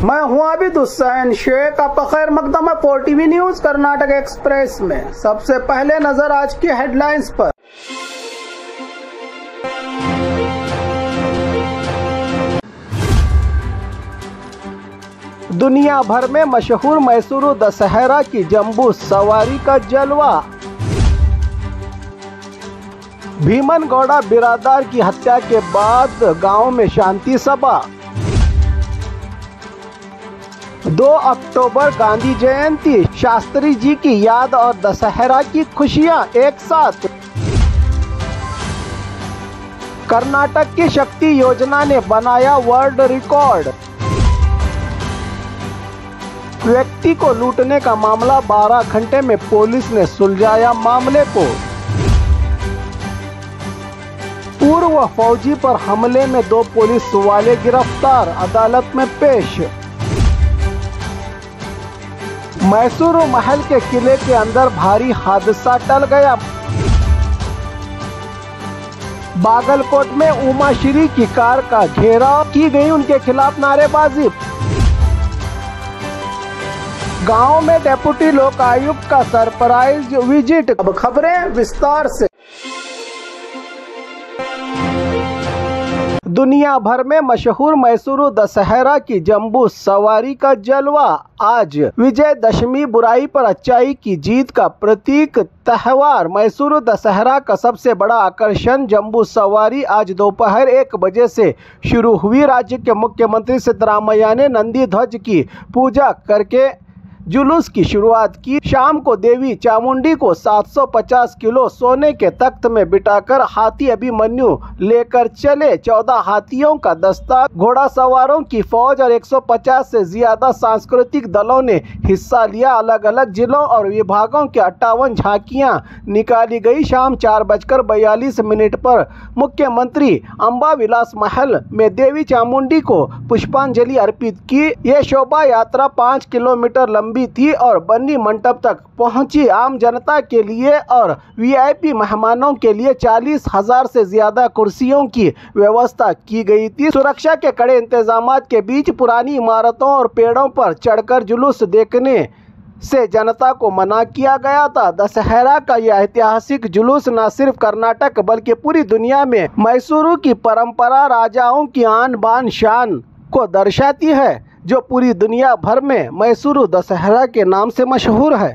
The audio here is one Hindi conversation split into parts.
मैं हूं आबिद हुसैन शेख। आपका खैर मकदम है 4TV न्यूज कर्नाटक एक्सप्रेस में। सबसे पहले नजर आज की हेडलाइंस पर। दुनिया भर में मशहूर मैसूरू दशहरा की जंबू सवारी का जलवा। भीमन गौड़ा बिरादार की हत्या के बाद गांव में शांति सभा। 2 अक्टूबर गांधी जयंती, शास्त्री जी की याद और दशहरा की खुशियां एक साथ। कर्नाटक की शक्ति योजना ने बनाया वर्ल्ड रिकॉर्ड। व्यक्ति को लूटने का मामला 12 घंटे में पुलिस ने सुलझाया मामले को। पूर्व फौजी पर हमले में 2 पुलिस वाले गिरफ्तार, अदालत में पेश। मैसूरू महल के किले के अंदर भारी हादसा टल गया। बागलकोट में उमाश्री की कार का घेराव की गई, उनके खिलाफ नारेबाजी। गांव में डेप्यूटी लोकायुक्त का सरप्राइज विजिट। अब खबरें विस्तार से। दुनिया भर में मशहूर मैसूरू दशहरा की जंबू सवारी का जलवा। आज विजयदशमी बुराई पर अच्छाई की जीत का प्रतीक त्योहार मैसूरू दशहरा का सबसे बड़ा आकर्षण जंबू सवारी आज दोपहर 1 बजे से शुरू हुई। राज्य के मुख्यमंत्री सिद्धरामैया ने नंदी ध्वज की पूजा करके जुलूस की शुरुआत की। शाम को देवी चामुंडी को 750 किलो सोने के तख्त में बिठाकर हाथी अभिमन्यु लेकर चले। 14 हाथियों का दस्ता, घोड़ा सवारों की फौज और 150 से ज्यादा सांस्कृतिक दलों ने हिस्सा लिया। अलग अलग जिलों और विभागों के 58 झांकियां निकाली गई। शाम 4:42 पर मुख्यमंत्री अम्बा विलास महल में देवी चामुंडी को पुष्पांजलि अर्पित की। ये शोभा यात्रा 5 किलोमीटर लंबी थी और बन्नी मंडप तक पहुंची। आम जनता के लिए और वीआईपी मेहमानों के लिए 40,000 से ज्यादा कुर्सियों की व्यवस्था की गई थी। सुरक्षा के कड़े इंतजाम के बीच पुरानी इमारतों और पेड़ों पर चढ़कर जुलूस देखने से जनता को मना किया गया था। दशहरा का यह ऐतिहासिक जुलूस न सिर्फ कर्नाटक बल्कि पूरी दुनिया में मैसूरू की परंपरा, राजाओं की आन बान शान को दर्शाती है, जो पूरी दुनिया भर में मैसूरू दशहरा के नाम से मशहूर है।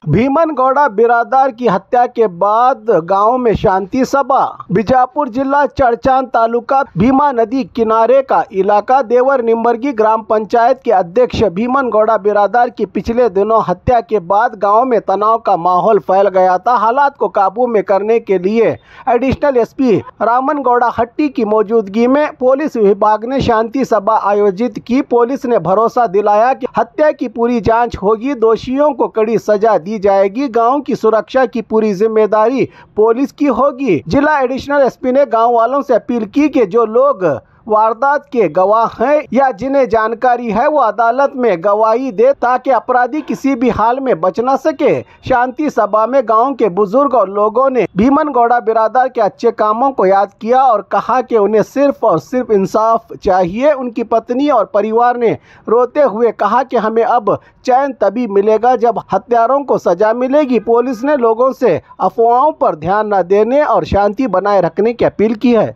भीमन गौड़ा बिरादार की हत्या के बाद गांव में शांति सभा। बीजापुर जिला चड़चान तालुका भीमा नदी किनारे का इलाका देवर निम्बर्गी ग्राम पंचायत के अध्यक्ष भीमन गौड़ा बिरादार की पिछले दिनों हत्या के बाद गांव में तनाव का माहौल फैल गया था। हालात को काबू में करने के लिए एडिशनल एसपी रामन गौड़ा हट्टी की मौजूदगी में पुलिस विभाग ने शांति सभा आयोजित की। पुलिस ने भरोसा दिलाया कि हत्या की पूरी जाँच होगी, दोषियों को कड़ी सजा दी जाएगी। गांव की सुरक्षा की पूरी जिम्मेदारी पुलिस की होगी। जिला एडिशनल एसपी ने गांव वालों से अपील की कि जो लोग वारदात के गवाह हैं या जिन्हें जानकारी है वो अदालत में गवाही दे ताकि अपराधी किसी भी हाल में बच न सके। शांति सभा में गांव के बुजुर्ग और लोगों ने भीमन गौड़ा बिरादार के अच्छे कामों को याद किया और कहा कि उन्हें सिर्फ और सिर्फ इंसाफ चाहिए। उनकी पत्नी और परिवार ने रोते हुए कहा कि हमें अब चैन तभी मिलेगा जब हत्यारों को सजा मिलेगी। पुलिस ने लोगों से अफवाहों पर ध्यान न देने और शांति बनाए रखने की अपील की है।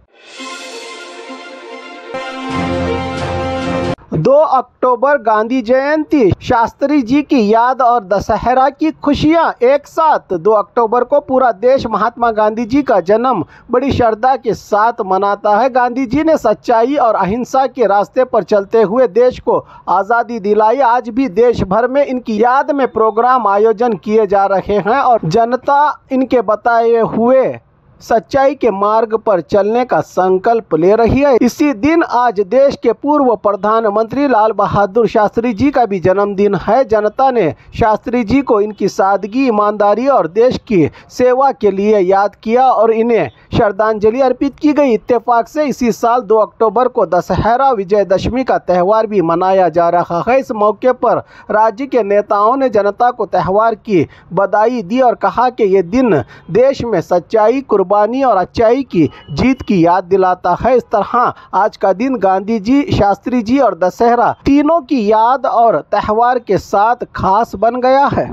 2 अक्टूबर गांधी जयंती, शास्त्री जी की याद और दशहरा की खुशियां एक साथ। 2 अक्टूबर को पूरा देश महात्मा गांधी जी का जन्म बड़ी श्रद्धा के साथ मनाता है। गांधी जी ने सच्चाई और अहिंसा के रास्ते पर चलते हुए देश को आज़ादी दिलाई। आज भी देश भर में इनकी याद में प्रोग्राम आयोजन किए जा रहे हैं और जनता इनके बताए हुए सच्चाई के मार्ग पर चलने का संकल्प ले रही है। इसी दिन आज देश के पूर्व प्रधानमंत्री लाल बहादुर शास्त्री जी का भी जन्मदिन है। जनता ने शास्त्री जी को इनकी सादगी, ईमानदारी और देश की सेवा के लिए याद किया और इन्हें श्रद्धांजलि अर्पित की गई। इत्तेफाक से इसी साल 2 अक्टूबर को दशहरा विजयदशमी का त्यौहार भी मनाया जा रहा है। इस मौके पर राज्य के नेताओं ने जनता को त्यौहार की बधाई दी और कहा कि ये दिन देश में सच्चाई, कुर्बानी और अच्छाई की जीत की याद दिलाता है। इस तरह आज का दिन गांधी जी, शास्त्री जी और दशहरा तीनों की याद और त्यौहार के साथ खास बन गया है।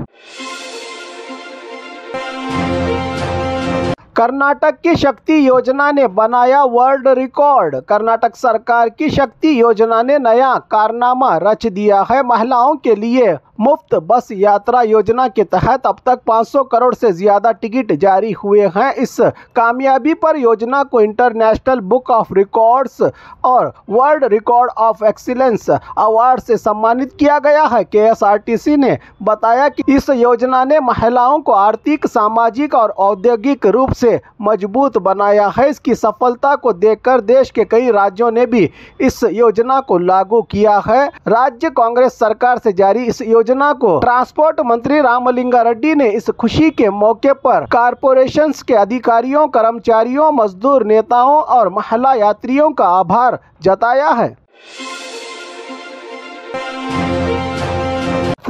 कर्नाटक की शक्ति योजना ने बनाया वर्ल्ड रिकॉर्ड। कर्नाटक सरकार की शक्ति योजना ने नया कारनामा रच दिया है। महिलाओं के लिए मुफ्त बस यात्रा योजना के तहत अब तक 500 करोड़ से ज्यादा टिकट जारी हुए हैं। इस कामयाबी पर योजना को इंटरनेशनल बुक ऑफ रिकॉर्ड्स और world record of excellence award से सम्मानित किया गया है। KSRTC ने बताया कि इस योजना ने महिलाओं को आर्थिक, सामाजिक और औद्योगिक रूप से मजबूत बनाया है। इसकी सफलता को देखकर देश के कई राज्यों ने भी इस योजना को लागू किया है। राज्य कांग्रेस सरकार से जारी इस योजना को ट्रांसपोर्ट मंत्री रामलिंगारेड्डी ने इस खुशी के मौके पर कारपोरेशंस के अधिकारियों, कर्मचारियों, मजदूर नेताओं और महिला यात्रियों का आभार जताया है।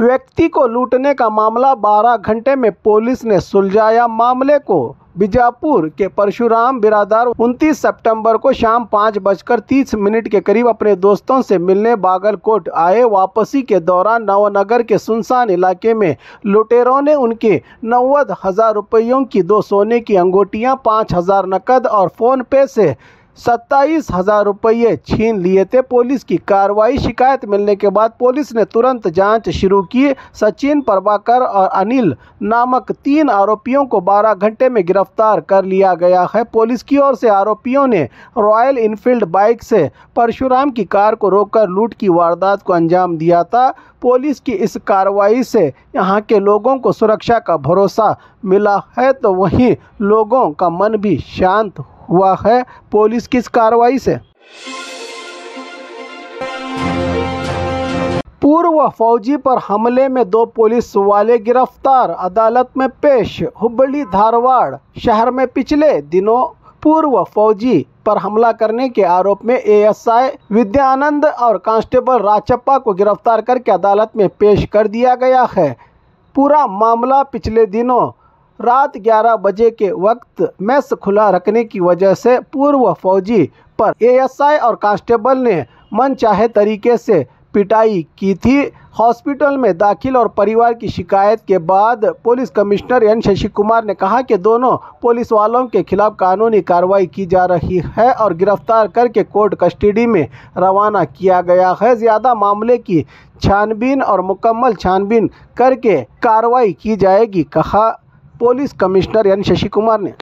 व्यक्ति को लूटने का मामला 12 घंटे में पुलिस ने सुलझाया। मामले को बीजापुर के परशुराम बिरादर 29 सितंबर को शाम 5:30 के करीब अपने दोस्तों से मिलने बागलकोट आए। वापसी के दौरान नवनगर के सुनसान इलाके में लुटेरों ने उनके 90,000 रुपयों की 2 सोने की अंगूठियां, 5,000 नकद और फोन पे से 27,000 रुपये छीन लिए थे। पुलिस की कार्रवाई। शिकायत मिलने के बाद पुलिस ने तुरंत जांच शुरू की। सचिन, प्रभाकर और अनिल नामक 3 आरोपियों को 12 घंटे में गिरफ्तार कर लिया गया है। पुलिस की ओर से आरोपियों ने रॉयल इनफील्ड बाइक से परशुराम की कार को रोककर लूट की वारदात को अंजाम दिया था। पुलिस की इस कार्रवाई से यहाँ के लोगों को सुरक्षा का भरोसा मिला है, तो वहीं लोगों का मन भी शांत हुआ है पुलिस की इस कार्रवाई से। पूर्व फौजी पर हमले में 2 पुलिस वाले गिरफ्तार, अदालत में पेश। हुबली धारवाड़ शहर में पिछले दिनों पूर्व फौजी पर हमला करने के आरोप में ASI विद्यानंद और कांस्टेबल राचप्पा को गिरफ्तार करके अदालत में पेश कर दिया गया है। पूरा मामला पिछले दिनों रात 11 बजे के वक्त मेस खुला रखने की वजह से पूर्व फौजी पर ASI और कांस्टेबल ने मनचाहे तरीके से पिटाई की थी। हॉस्पिटल में दाखिल और परिवार की शिकायत के बाद police commissioner N Shashi Kumar ने कहा कि दोनों पुलिस वालों के खिलाफ कानूनी कार्रवाई की जा रही है और गिरफ्तार करके कोर्ट कस्टडी में रवाना किया गया है। ज़्यादा मामले की छानबीन और मुकम्मल छानबीन करके कार्रवाई की जाएगी, कहा police commissioner N Shashi Kumar ने।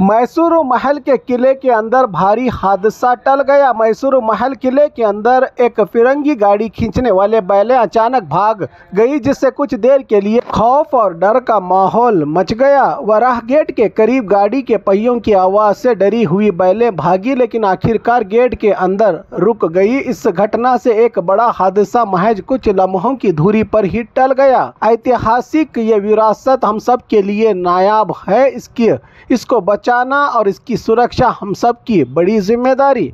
मैसूर महल के किले के अंदर भारी हादसा टल गया। मैसूर महल किले के अंदर एक फिरंगी गाड़ी खींचने वाले बैलें अचानक भाग गई, जिससे कुछ देर के लिए खौफ और डर का माहौल मच गया। वराह गेट के करीब गाड़ी के पहियों की आवाज से डरी हुई बैलें भागी, लेकिन आखिरकार गेट के अंदर रुक गई। इस घटना से एक बड़ा हादसा महज कुछ लम्हों की दूरी पर ही टल गया। ऐतिहासिक ये विरासत हम सब के लिए नायाब है। इसको बचाना और इसकी सुरक्षा हम सब की बड़ी जिम्मेदारी।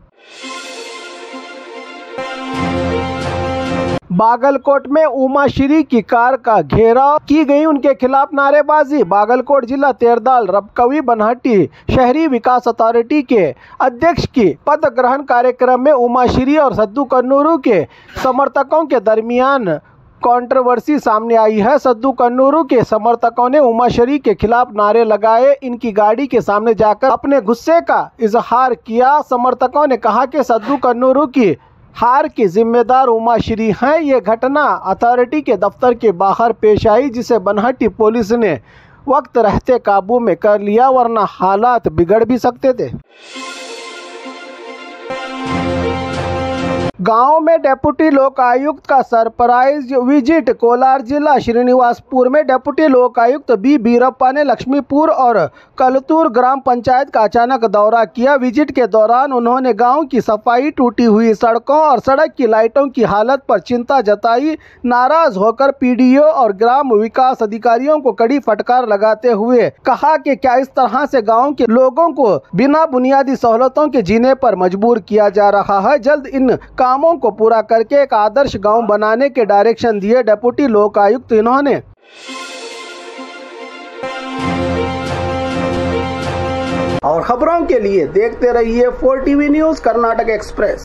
बागलकोट में उमाश्री की कार का घेराव की गई, उनके खिलाफ नारेबाजी। बागलकोट जिला तेरदाल रबकवी बनहट्टी शहरी विकास अथॉरिटी के अध्यक्ष की पद ग्रहण कार्यक्रम में उमाश्री और सद्दू कन्नूरू के समर्थकों के दरमियान कंट्रोवर्सी सामने आई है। सद्दू कन्नूरू के समर्थकों ने उमाश्री के खिलाफ नारे लगाए, इनकी गाड़ी के सामने जाकर अपने गुस्से का इजहार किया। समर्थकों ने कहा कि सद्दू कन्नूरू की हार की जिम्मेदार उमाश्री हैं। ये घटना अथॉरिटी के दफ्तर के बाहर पेश आई, जिसे बनहट्टी पुलिस ने वक्त रहते काबू में कर लिया, वरना हालात बिगड़ भी सकते थे। गांव में डेप्यूटी लोकायुक्त का सरप्राइज विजिट। कोलार जिला श्रीनिवासपुर में डेप्यूटी लोकायुक्त बी बीरप्पा ने लक्ष्मीपुर और कलतूर ग्राम पंचायत का अचानक दौरा किया। विजिट के दौरान उन्होंने गांव की सफाई, टूटी हुई सड़कों और सड़क की लाइटों की हालत पर चिंता जताई। नाराज होकर पीडीओ और ग्राम विकास अधिकारियों को कड़ी फटकार लगाते हुए कहा कि क्या इस तरह से गाँव के लोगों को बिना बुनियादी सहूलतों के जीने पर मजबूर किया जा रहा है। जल्द इन कामों को पूरा करके एक आदर्श गांव बनाने के डायरेक्शन दिए डेप्यूटी लोकायुक्त। इन्होंने और खबरों के लिए देखते रहिए 4 TV न्यूज़ कर्नाटक एक्सप्रेस।